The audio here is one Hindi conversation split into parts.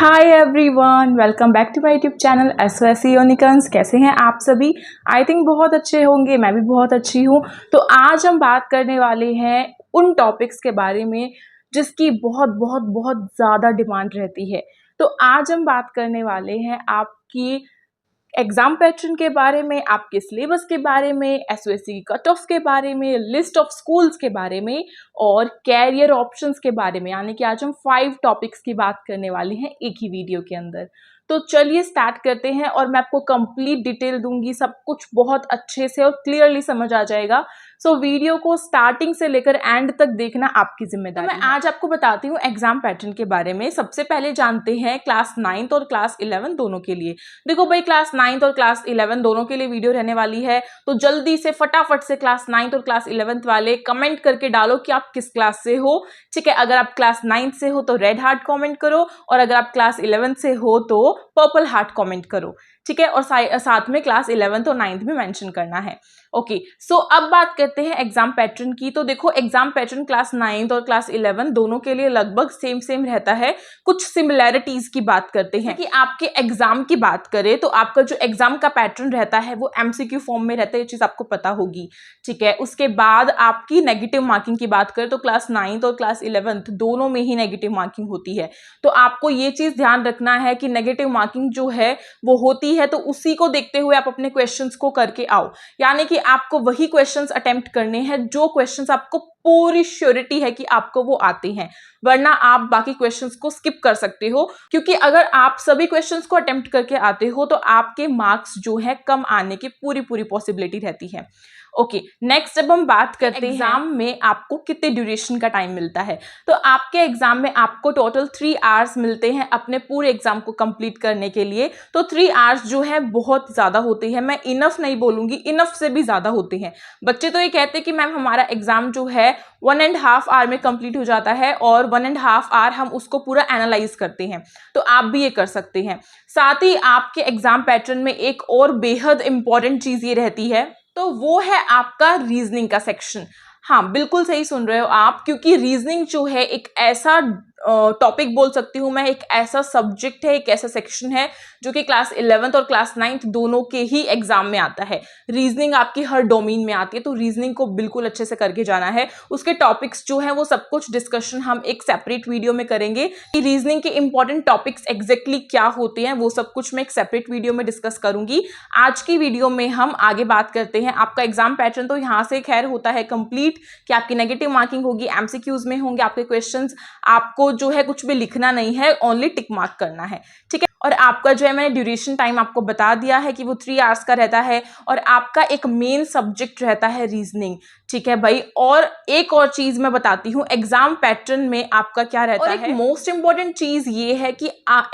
Hi everyone, welcome back to my YouTube channel SOS unicorns. कैसे हैं आप सभी? आई थिंक बहुत अच्छे होंगे, मैं भी बहुत अच्छी हूँ। तो आज हम बात करने वाले हैं उन टॉपिक्स के बारे में जिसकी बहुत बहुत बहुत ज़्यादा डिमांड रहती है। तो आज हम बात करने वाले हैं आपकी एग्जाम पैटर्न के बारे में, आपके सिलेबस के बारे में, SOSC की कट ऑफ के बारे में, लिस्ट ऑफ स्कूल्स के बारे में और कैरियर ऑप्शंस के बारे में। यानी कि आज हम 5 टॉपिक्स की बात करने वाले हैं एक ही वीडियो के अंदर। तो चलिए स्टार्ट करते हैं और मैं आपको कंप्लीट डिटेल दूंगी, सब कुछ बहुत अच्छे से और क्लियरली समझ आ जाएगा। सो वीडियो को स्टार्टिंग से लेकर एंड तक देखना आपकी जिम्मेदारी है। मैं आज आपको बताती हूँ एग्जाम पैटर्न के बारे में। सबसे पहले जानते हैं क्लास 9th और क्लास 11 दोनों के लिए। देखो भाई, क्लास 9th और क्लास 11 दोनों के लिए वीडियो रहने वाली है, तो जल्दी से फटाफट से क्लास 9th और क्लास 11th वाले कमेंट करके डालो कि आप किस क्लास से हो। ठीक है, अगर आप क्लास 9th से हो तो रेड हार्ट कमेंट करो, और अगर आप क्लास 11th से हो तो पर्पल हार्ट कमेंट करो। ठीक है, और साथ में क्लास 11th और 9th भी मेंशन करना है। ओके, सो अब बात करते हैं एग्जाम पैटर्न की। तो देखो, एग्जाम पैटर्न क्लास 9th और क्लास 11 दोनों के लिए लगभग सेम रहता है। कुछ सिमिलैरिटीज की बात करते हैं कि आपके एग्जाम की बात करें तो आपका जो एग्जाम का पैटर्न रहता है वो MCQ फॉर्म में रहता है, ये चीज आपको पता होगी। ठीक है, उसके बाद आपकी नेगेटिव मार्किंग की बात करें तो क्लास 9th और क्लास 11th दोनों में ही नेगेटिव मार्किंग होती है। तो आपको ये चीज ध्यान रखना है कि नेगेटिव मार्किंग जो है वो होती है, तो उसी को देखते हुए आप अपने क्वेश्चंस को करके आओ। यानी कि आपको वही क्वेश्चंस अटेम्प्ट करने हैं जो क्वेश्चंस आपको पूरी श्योरिटी है कि आपको वो आते हैं, वरना आप बाकी क्वेश्चंस को स्किप कर सकते हो, क्योंकि अगर आप सभी क्वेश्चंस को अटेम्प्ट करके आते हो तो आपके मार्क्स जो है कम आने की पूरी पॉसिबिलिटी रहती है। ओके, नेक्स्ट अब हम बात करते हैं एग्जाम में आपको कितने ड्यूरेशन का टाइम मिलता है। तो आपके एग्जाम में आपको टोटल 3 आवर्स मिलते हैं अपने पूरे एग्जाम को कंप्लीट करने के लिए। तो 3 आवर्स जो है बहुत ज्यादा होते हैं, मैं इनफ नहीं बोलूंगी, इनफ से भी ज्यादा होते हैं। बच्चे तो ये कहते हैं कि मैम हमारा एग्जाम जो है 1.5 आवर में कंप्लीट हो जाता है, और 1.5 आवर हम उसको पूरा एनालाइज करते हैं। तो आप भी ये कर सकते हैं। साथ ही आपके एग्जाम पैटर्न में एक और बेहद इंपॉर्टेंट चीज ये रहती है, तो वो है आपका रीजनिंग का सेक्शन। हाँ, बिल्कुल सही सुन रहे हो आप, क्योंकि रीजनिंग जो है एक ऐसा टॉपिक बोल सकती हूँ मैं, एक ऐसा सब्जेक्ट है, एक ऐसा सेक्शन है जो कि क्लास 11th और क्लास 9th दोनों के ही एग्जाम में आता है। रीजनिंग आपकी हर डोमेन में आती है, तो रीजनिंग को बिल्कुल अच्छे से करके जाना है। उसके टॉपिक्स जो है वो सब कुछ डिस्कशन हम एक सेपरेट वीडियो में करेंगे कि रीजनिंग के इंपॉर्टेंट टॉपिक्स एग्जैक्टली क्या होते हैं, वो सब कुछ मैं एक सेपरेट वीडियो में डिस्कस करूंगी। आज की वीडियो में हम आगे बात करते हैं आपका एग्जाम पैटर्न। तो यहाँ से खैर होता है कंप्लीट कि आपकी नेगेटिव मार्किंग होगी, MCQs में होंगे आपके क्वेश्चंस, आपको जो है कुछ भी लिखना नहीं है, ओनली टिक मार्क करना है। ठीक है, और आपका जो है मैंने ड्यूरेशन टाइम आपको बता दिया है कि वो 3 आवर्स का रहता है, और आपका एक मेन सब्जेक्ट रहता है रीजनिंग। ठीक है भाई, और एक और चीज मैं बताती हूँ एग्जाम पैटर्न में आपका क्या रहता है। मोस्ट इंपॉर्टेंट चीज ये है कि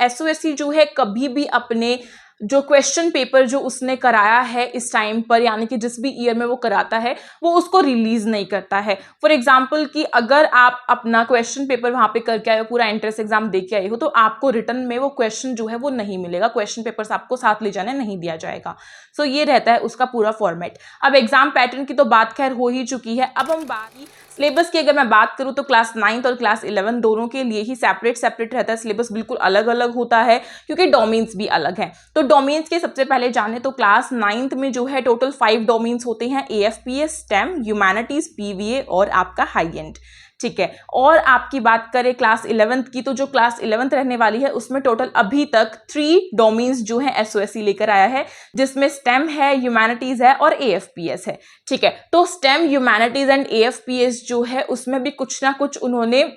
SOSC जो है कभी भी अपने जो क्वेश्चन पेपर जो उसने कराया है इस टाइम पर, यानी कि जिस भी ईयर में वो कराता है, वो उसको रिलीज नहीं करता है। फॉर एग्जाम्पल कि अगर आप अपना क्वेश्चन पेपर वहां पे करके आए हो, पूरा एंट्रेंस एग्जाम दे के आए हो, तो आपको रिटर्न में वो क्वेश्चन जो है वो नहीं मिलेगा, क्वेश्चन पेपर्स आपको साथ ले जाने नहीं दिया जाएगा। सो ये रहता है उसका पूरा फॉर्मेट। अब एग्जाम पैटर्न की तो बात खैर हो ही चुकी है। अब हम सिलेबस की अगर मैं बात करूं तो क्लास 9th और क्लास 11 दोनों के लिए ही सेपरेट रहता है, सिलेबस बिल्कुल अलग अलग होता है क्योंकि डोमेन्स भी अलग हैं। तो डोमेन्स के सबसे पहले जाने तो क्लास 9th में जो है टोटल 5 डोमेन्स होते हैं, AFPS, STEM, ह्यूमैनिटीज, PVA और आपका हाई एंड। ठीक है, और आपकी बात करें क्लास 11th की, तो जो क्लास 11th रहने वाली है उसमें टोटल अभी तक 3 डोमेन्स जो है SOSC लेकर आया है, जिसमें STEM है, ह्यूमैनिटीज है और AFPS है। ठीक है, तो STEM, ह्यूमैनिटीज एंड AFPS जो है उसमें भी कुछ ना कुछ उन्होंने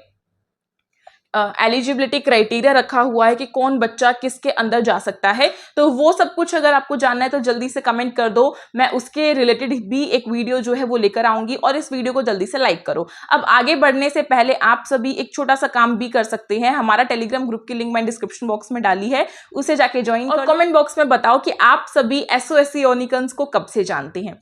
एलिजिबिलिटी क्राइटेरिया रखा हुआ है कि कौन बच्चा किसके अंदर जा सकता है। तो वो सब कुछ अगर आपको जानना है तो जल्दी से कमेंट कर दो, मैं उसके रिलेटेड भी एक वीडियो जो है वो लेकर आऊंगी, और इस वीडियो को जल्दी से लाइक करो। अब आगे बढ़ने से पहले आप सभी एक छोटा सा काम भी कर सकते हैं, हमारा टेलीग्राम ग्रुप की लिंक मैंने डिस्क्रिप्शन बॉक्स में डाली है, उसे जाके ज्वाइन और कमेंट बॉक्स में बताओ कि आप सभी SOSC यूनिकॉर्न्स को कब से जानते हैं।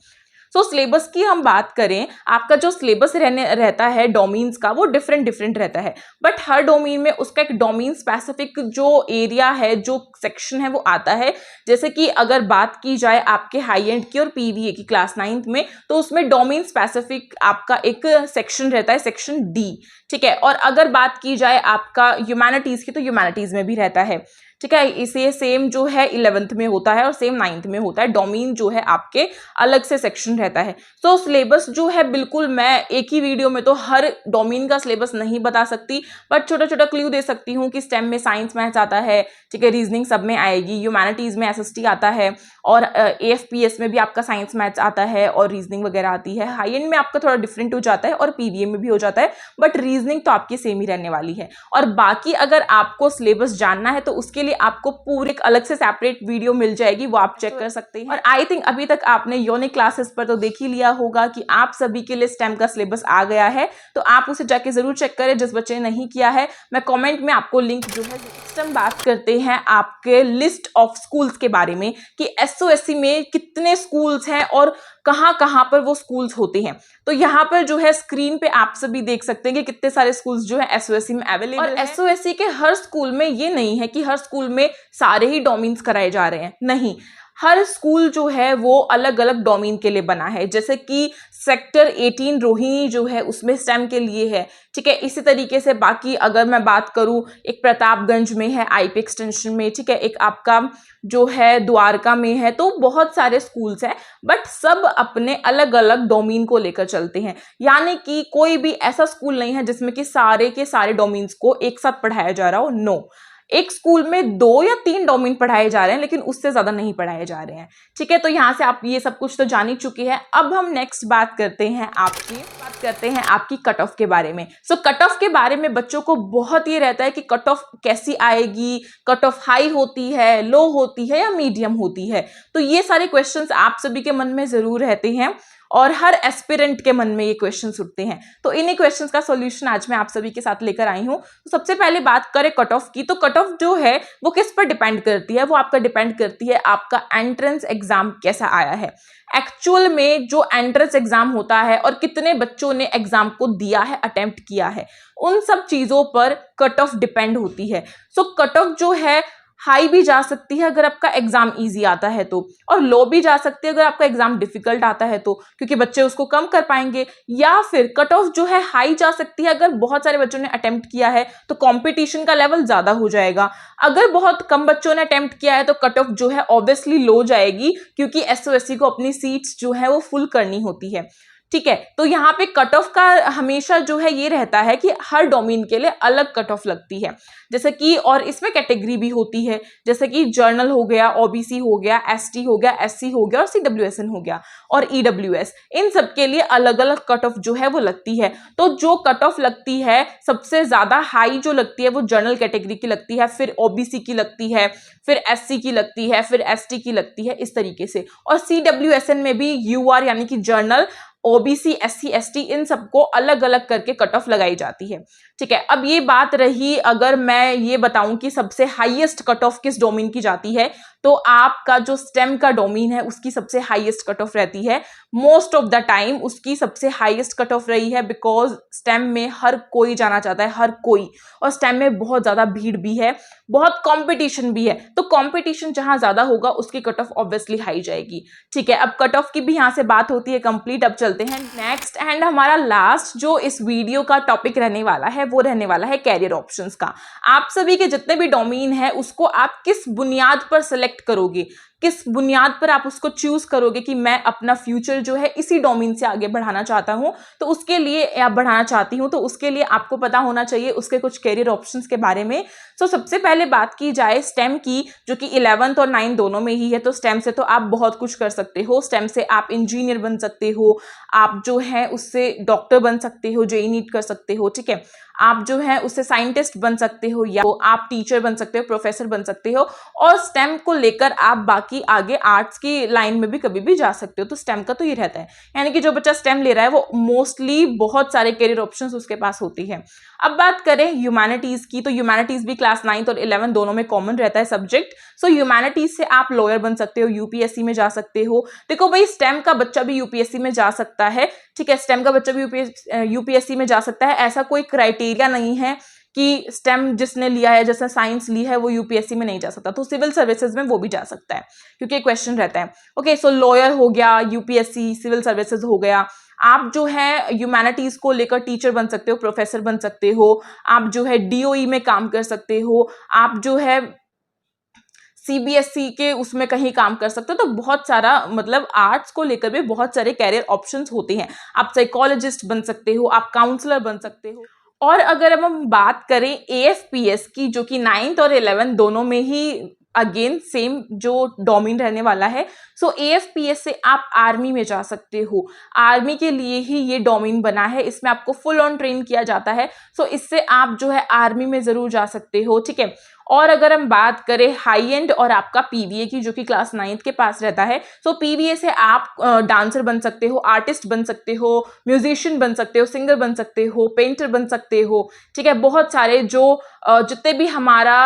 सो सिलेबस की हम बात करें, आपका जो सिलेबस रहता है डोमेन्स का वो डिफरेंट रहता है, बट हर डोमेन में उसका एक डोमेन स्पेसिफिक जो एरिया है, जो सेक्शन है वो आता है। जैसे कि अगर बात की जाए आपके हाई एंड की और पीवीए की क्लास 9th में, तो उसमें डोमेन स्पेसिफिक आपका एक सेक्शन रहता है, सेक्शन डी, ठीक है। और अगर बात की जाए आपका ह्यूमैनिटीज की, तो ह्यूमैनिटीज में भी रहता है, ठीक है। इसे सेम जो है 11th में होता है और सेम 9th में होता है, डोमेन जो है आपके अलग से सेक्शन रहता है। तो सिलेबस जो है बिल्कुल मैं एक ही वीडियो में तो हर डोमेन का सिलेबस नहीं बता सकती, बट छोटा छोटा क्लू दे सकती हूँ कि स्टेम में साइंस मैथ्स आता है, ठीक है, रीजनिंग सब में आएगी, ह्यूमैनिटीज में एसएसटी आता है, और एएफपीएस में भी आपका साइंस मैथ्स आता है और रीजनिंग वगैरह आती है। हाई एंड में आपका थोड़ा डिफरेंट हो जाता है और पीवीए में भी हो जाता है, बट रीजनिंग तो आपकी सेम ही रहने वाली है। और बाकी अगर आपको सिलेबस जानना है तो उसके लिए आपको पूरे एक अलग से सेपरेट वीडियो मिल जाएगी, वो आप चेक कर सकते हैं। और आई थिंक अभी तक आपने योनिक क्लासेस पर तो देख ही लिया होगा कि आप सभी के लिए स्टेम का सिलेबस आ गया है, तो आप उसे जाके जरूर चेक करें। जिस बच्चे ने नहीं किया है, मैं कमेंट में आपको लिंक जो है। हम बात करते हैं आपके लिस्ट ऑफ स्कूल्स के बारे में कि एसओएससी में कितने स्कूल्स हैं और कहां पर वो स्कूल्स होते हैं। तो यहाँ पर जो है स्क्रीन पे आप सभी देख सकते हैं कि कितने सारे स्कूल्स जो है एसओएससी में अवेलेबल है। और एसओएससी के हर स्कूल में ये नहीं है कि हर स्कूल में सारे ही डोमेन्स कराए जा रहे हैं, नहीं, हर स्कूल जो है वो अलग अलग डोमेन के लिए बना है। जैसे कि सेक्टर 18 रोहिणी जो है उसमें स्टेम के लिए है, ठीक है। इसी तरीके से बाकी अगर मैं बात करूं, एक प्रतापगंज में है आईपी एक्सटेंशन में, ठीक है, एक आपका जो है द्वारका में है, तो बहुत सारे स्कूल्स हैं, बट सब अपने अलग अलग डोमेन को लेकर चलते हैं। यानी कि कोई भी ऐसा स्कूल नहीं है जिसमें कि सारे के सारे डोमेन्स को एक साथ पढ़ाया जा रहा हो, नो। एक स्कूल में 2 या 3 डोमेन पढ़ाए जा रहे हैं, लेकिन उससे ज्यादा नहीं पढ़ाए जा रहे हैं, ठीक है। तो यहां से आप ये सब कुछ तो जान ही चुके हैं। अब हम नेक्स्ट बात करते हैं आपकी कट ऑफ के बारे में। सो कट ऑफ के बारे में बच्चों को बहुत ये रहता है कि कट ऑफ कैसी आएगी, कट ऑफ हाई होती है, लो होती है या मीडियम होती है। तो ये सारे क्वेश्चंस आप सभी के मन में जरूर रहते हैं और हर एस्पिरेंट के मन में ये क्वेश्चंस उठते हैं। तो इन्हीं क्वेश्चंस का सॉल्यूशन आज मैं आप सभी के साथ लेकर आई हूं। तो सबसे पहले बात करें कट ऑफ की, तो कट ऑफ जो है वो किस पर डिपेंड करती है, वो आपका डिपेंड करती है आपका एंट्रेंस एग्जाम कैसा आया है। एक्चुअल में जो एंट्रेंस एग्जाम होता है और कितने बच्चों ने एग्जाम को दिया है, अटेम्प्ट किया है, उन सब चीजों पर कट ऑफ डिपेंड होती है। सो कट ऑफ जो है हाई भी जा सकती है अगर आपका एग्जाम इजी आता है तो, और लो भी जा सकती है अगर आपका एग्जाम डिफिकल्ट आता है तो, क्योंकि बच्चे उसको कम कर पाएंगे। या फिर कट ऑफ जो है हाई जा सकती है अगर बहुत सारे बच्चों ने अटेम्प्ट किया है तो कंपटीशन का लेवल ज्यादा हो जाएगा। अगर बहुत कम बच्चों ने अटेम्प्ट किया है तो कट ऑफ जो है ऑब्वियसली लो जाएगी, क्योंकि एसओएससी को अपनी सीट्स जो है वो फुल करनी होती है, ठीक है। तो यहाँ पे कट ऑफ का हमेशा जो है ये रहता है कि हर डोमेन के लिए अलग कट ऑफ लगती है। जैसे कि और इसमें कैटेगरी भी होती है, जैसे कि जर्नल हो गया, ओबीसी हो गया, एसटी हो गया, एससी हो गया और सीडब्ल्यूएसएन हो गया और ईडब्ल्यूएस, इन सब के लिए अलग अलग कट ऑफ जो है वो लगती है। तो जो कट ऑफ लगती है सबसे ज्यादा हाई जो लगती है वो जर्नल कैटेगरी की लगती है, फिर ओबीसी की लगती है, फिर एससी की लगती है, फिर एसटी की लगती है, इस तरीके से। और सीडब्ल्यूएसएन में भी यूआर यानी कि जर्नल, ओबीसी, एससी, एसटी, इन सबको अलग अलग करके कट ऑफ लगाई जाती है, ठीक है। अब ये बात रही, अगर मैं ये बताऊं कि सबसे हाईएस्ट कट ऑफ किस डोमेन की जाती है, तो आपका जो स्टेम का डोमेन है उसकी सबसे हाईएस्ट कट ऑफ रहती है। मोस्ट ऑफ द टाइम उसकी सबसे हाईएस्ट कट ऑफ रही है, बिकॉज स्टेम में हर कोई जाना चाहता है, हर कोई, और स्टेम में बहुत ज्यादा भीड़ भी है, बहुत कंपटीशन भी है। तो कंपटीशन जहां ज्यादा होगा उसकी कट ऑफ ऑब्वियसली हाई जाएगी, ठीक है। अब कट ऑफ की भी यहां से बात होती है कंप्लीट। अब चलते हैं नेक्स्ट एंड हमारा लास्ट जो इस वीडियो का टॉपिक रहने वाला है वो रहने वाला है कैरियर ऑप्शंस का। आप सभी के जितने भी डोमेन है उसको आप किस बुनियाद पर सिलेक्ट करोगे, किस बुनियाद पर आप उसको चूज करोगे कि मैं अपना फ्यूचर जो है इसी डोमेन से आगे बढ़ाना चाहता हूं, तो उसके लिए या बढ़ाना चाहती हूं, तो उसके लिए आपको पता होना चाहिए उसके कुछ कैरियर ऑप्शंस के बारे में। तो सबसे पहले बात की जाए स्टेम की, जो कि 11th और 9th दोनों में ही है, तो स्टेम से तो आप बहुत कुछ कर सकते हो। स्टेम से आप इंजीनियर बन सकते हो, आप जो है उससे डॉक्टर बन सकते हो, जेई नीट कर सकते हो, ठीक है। आप जो है उससे साइंटिस्ट बन सकते हो या आप टीचर बन सकते हो, प्रोफेसर बन सकते हो। और स्टेम को लेकर आप बाकी आगे आर्ट्स की लाइन में भी कभी भी जा सकते हो। तो स्टेम का तो ये रहता है, यानी कि जो बच्चा स्टेम ले रहा है वो मोस्टली बहुत सारे करियर ऑप्शंस उसके पास होती है। अब बात करें ह्यूमैनिटीज की, तो ह्यूमैनिटीज भी क्लास 9 और 11 दोनों में कॉमन रहता है सब्जेक्ट। सो ह्यूमैनिटीज से आप लॉयर बन सकते हो, यूपीएससी में जा सकते हो। देखो भाई, स्टेम का बच्चा भी यूपीएससी में जा सकता है, ठीक है, स्टेम का बच्चा भी यूपीएससी में जा सकता है। ऐसा कोई क्राइटेरिया नहीं है कि स्टेम जिसने लिया है, जैसे साइंस ली है, वो यूपीएससी में नहीं जा सकता। तो सिविल सर्विसेज में वो भी जा सकता है, क्योंकि क्वेश्चन रहता है। ओके, सो लॉयर हो गया, यूपीएससी, सिविल सर्विसेज हो गया। आप जो है ह्यूमैनिटीज को लेकर टीचर बन सकते हो, प्रोफेसर बन सकते हो, आप जो है डीओई में काम कर सकते हो, आप जो है सीबीएसई के उसमें कहीं काम कर सकते हो। तो बहुत सारा, मतलब आर्ट्स को लेकर भी बहुत सारे कैरियर ऑप्शंस होते हैं। आप साइकोलॉजिस्ट बन सकते हो, आप काउंसलर बन सकते हो। और अगर अब हम बात करें एएफपीएस की, जो कि 9th और 11th दोनों में ही अगेन सेम जो डोमेन रहने वाला है। सो एएफपीएस से आप आर्मी में जा सकते हो, आर्मी के लिए ही ये डोमेन बना है, इसमें आपको फुल ऑन ट्रेन किया जाता है। सो इससे आप जो है आर्मी में जरूर जा सकते हो, ठीक है। और अगर हम बात करें हाई एंड और आपका पीवीए की, जो कि क्लास 9th के पास रहता है, सो पीवीए से आप डांसर बन सकते हो, आर्टिस्ट बन सकते हो, म्यूजिशियन बन सकते हो, सिंगर बन सकते हो, पेंटर बन सकते हो, ठीक है। बहुत सारे जो जितने भी हमारा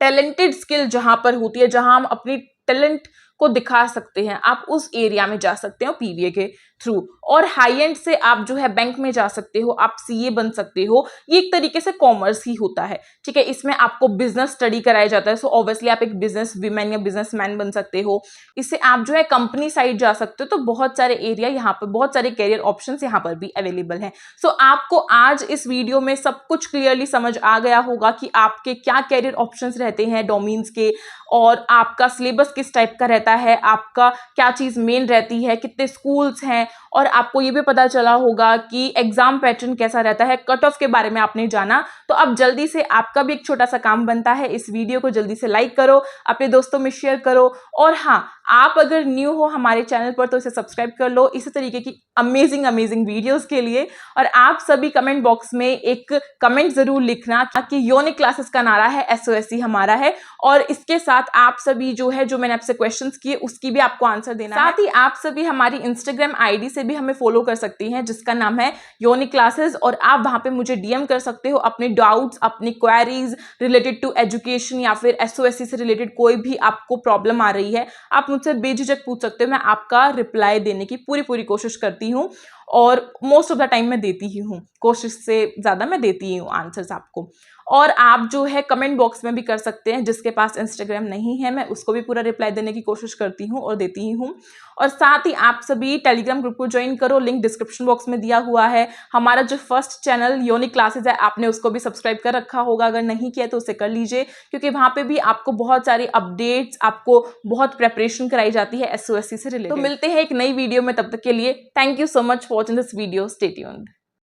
टैलेंटेड स्किल जहां पर होती है, जहां हम अपनी टैलेंट को दिखा सकते हैं, आप उस एरिया में जा सकते हो पीवीए के थ्रू। और हाई एंड से आप जो है बैंक में जा सकते हो, आप सीए बन सकते हो। ये एक तरीके से कॉमर्स ही होता है, ठीक है। इसमें आपको बिजनेस स्टडी कराया जाता है। सो ऑब्वियसली आप एक बिजनेस वीमेन या बिजनेसमैन बन सकते हो। इससे आप जो है कंपनी साइड जा सकते हो। तो बहुत सारे एरिया यहाँ पर, बहुत सारे कैरियर ऑप्शंस यहाँ पर भी अवेलेबल हैं। सो आपको आज इस वीडियो में सब कुछ क्लियरली समझ आ गया होगा कि आपके क्या कैरियर ऑप्शंस रहते हैं डोमेन्स के, और आपका सिलेबस किस टाइप का रहता है, आपका क्या चीज़ मेन रहती है, कितने स्कूल्स हैं, और आपको ये भी पता चला होगा कि एग्जाम पैटर्न कैसा रहता है, कट ऑफ के बारे में आपने जाना। तो अब जल्दी से आपका भी एक छोटा सा काम बनता है, इस वीडियो को जल्दी से लाइक करो, अपने दोस्तों में शेयर करो। और हाँ, आप अगर न्यू हो हमारे चैनल पर तो इसे सब्सक्राइब कर लो इसी तरीके की अमेजिंग वीडियोस के लिए। और आप सभी कमेंट बॉक्स में एक कमेंट जरूर लिखना कि यूनिक क्लासेस का नारा है, एसओएससी हमारा है। और इसके साथ आप सभी जो है, जो मैंने आपसे क्वेश्चंस किए उसकी भी आपको आंसर देना है। साथ ही आप सभी हमारी इंस्टाग्राम आईडी से भी हमें फॉलो कर सकती हैं, जिसका नाम है यूनिक क्लासेस। और आप वहां पे मुझे डीएम कर सकते हो अपने डाउट्स, अपनी क्वेरीज रिलेटेड टू एजुकेशन या फिर एसओएससी से रिलेटेड कोई भी आपको प्रॉब्लम आ रही है, आप मुझसे बेझिझक पूछ सकते हो। मैं आपका रिप्लाई देने की पूरी कोशिश करती हूँ, और मोस्ट ऑफ द टाइम मैं देती ही हूँ, कोशिश से ज़्यादा मैं देती ही हूँ आंसर्स आपको। और आप जो है कमेंट बॉक्स में भी कर सकते हैं, जिसके पास इंस्टाग्राम नहीं है मैं उसको भी पूरा रिप्लाई देने की कोशिश करती हूँ और देती ही हूँ। और साथ ही आप सभी टेलीग्राम ग्रुप को ज्वाइन करो, लिंक डिस्क्रिप्शन बॉक्स में दिया हुआ है। हमारा जो फर्स्ट चैनल यूनिक क्लासेस है, आपने उसको भी सब्सक्राइब कर रखा होगा, अगर नहीं किया तो उसे कर लीजिए, क्योंकि वहाँ पे भी आपको बहुत सारी अपडेट्स, आपको बहुत प्रेपरेशन कराई जाती है एसओएससी से रिलेटेड। तो मिलते हैं एक नई वीडियो में, तब तक के लिए thank you so much for watching this video, stay tuned.